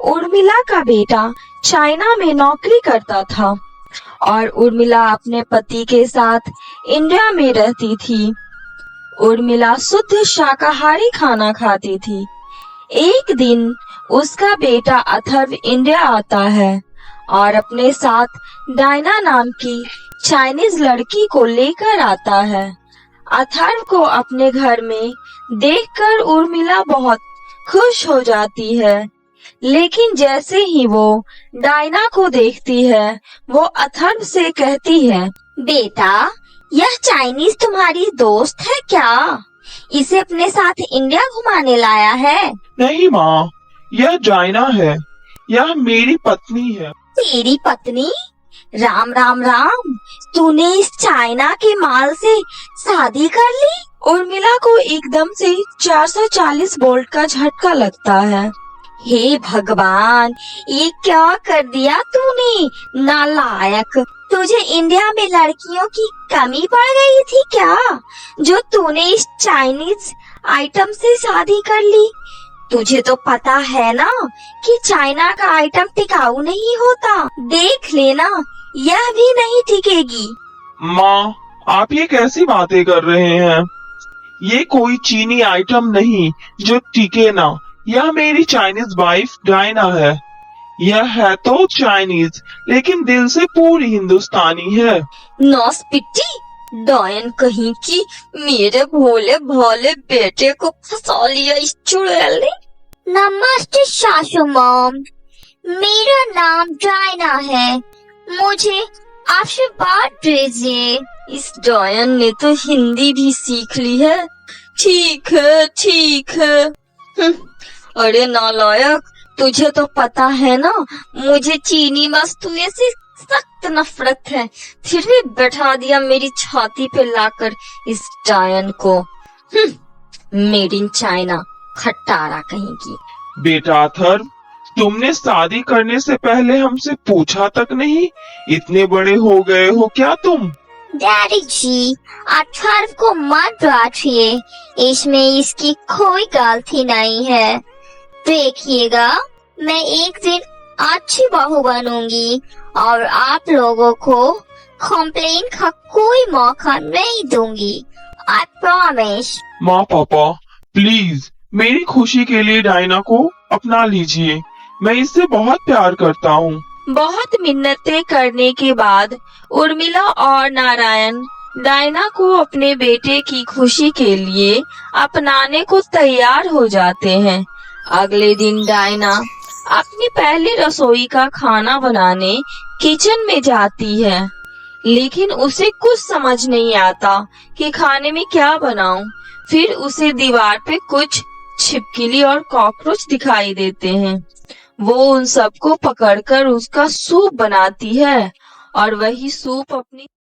उर्मिला का बेटा चाइना में नौकरी करता था और उर्मिला अपने पति के साथ इंडिया में रहती थी। उर्मिला शुद्ध शाकाहारी खाना खाती थी। एक दिन उसका बेटा अथर्व इंडिया आता है और अपने साथ डायना नाम की चाइनीज लड़की को लेकर आता है। अथर्व को अपने घर में देखकर उर्मिला बहुत खुश हो जाती है, लेकिन जैसे ही वो डायना को देखती है, वो अथर्व से कहती है, बेटा, यह चाइनीज तुम्हारी दोस्त है क्या? इसे अपने साथ इंडिया घुमाने लाया है? नहीं माँ, यह डायना है। यह मेरी पत्नी है। तेरी पत्नी? राम राम राम, तूने इस चाइना के माल से शादी कर ली? उर्मिला को एकदम से 440 वोल्ट का झटका लगता है। हे भगवान, ये क्या कर दिया तूने? नालायक, तुझे इंडिया में लड़कियों की कमी पड़ गई थी क्या, जो तूने इस चाइनीज आइटम से शादी कर ली? तुझे तो पता है ना कि चाइना का आइटम टिकाऊ नहीं होता। देख लेना, यह भी नहीं टिकेगी। माँ, आप ये कैसी बातें कर रहे हैं? ये कोई चीनी आइटम नहीं जो टिके ना। यह मेरी चाइनीज वाइफ डायना है। यह है तो चाइनीज, लेकिन दिल से पूरी हिंदुस्तानी है। नौसपिट्टी, डायन कहीं की, मेरे भोले भोले बेटे को फंसा लिया इस चुड़ैल ने। नमस्ते सासू मॉम, मेरा नाम डायना है। मुझे आशीर्वाद दीजिए। इस डायन ने तो हिंदी भी सीख ली है। ठीक है, ठीक है। अरे नालायक, तुझे तो पता है ना, मुझे चीनी वस्तुएं से सख्त नफरत है, फिर भी बैठा दिया मेरी छाती पे लाकर इस डायन को। मेड इन चाइना, खट्टारा कहीं की। बेटा अथर्व, तुमने शादी करने से पहले हमसे पूछा तक नहीं? इतने बड़े हो गए हो क्या तुम? डैडी जी, अथर्व को मत डांटिए, इसमें इसकी कोई गलती नहीं है। देखिएगा, मैं एक दिन अच्छी बहू बनूंगी और आप लोगों को कंप्लेन का कोई मौका नहीं दूंगी। I promise. माँ पापा, प्लीज मेरी खुशी के लिए डायना को अपना लीजिए। मैं इससे बहुत प्यार करता हूँ। बहुत मिन्नतें करने के बाद उर्मिला और नारायण डायना को अपने बेटे की खुशी के लिए अपनाने को तैयार हो जाते हैं। अगले दिन डायना अपनी पहली रसोई का खाना बनाने किचन में जाती है, लेकिन उसे कुछ समझ नहीं आता कि खाने में क्या बनाऊं। फिर उसे दीवार पे कुछ छिपकली और कॉकरोच दिखाई देते हैं। वो उन सबको पकड़कर उसका सूप बनाती है और वही सूप अपनी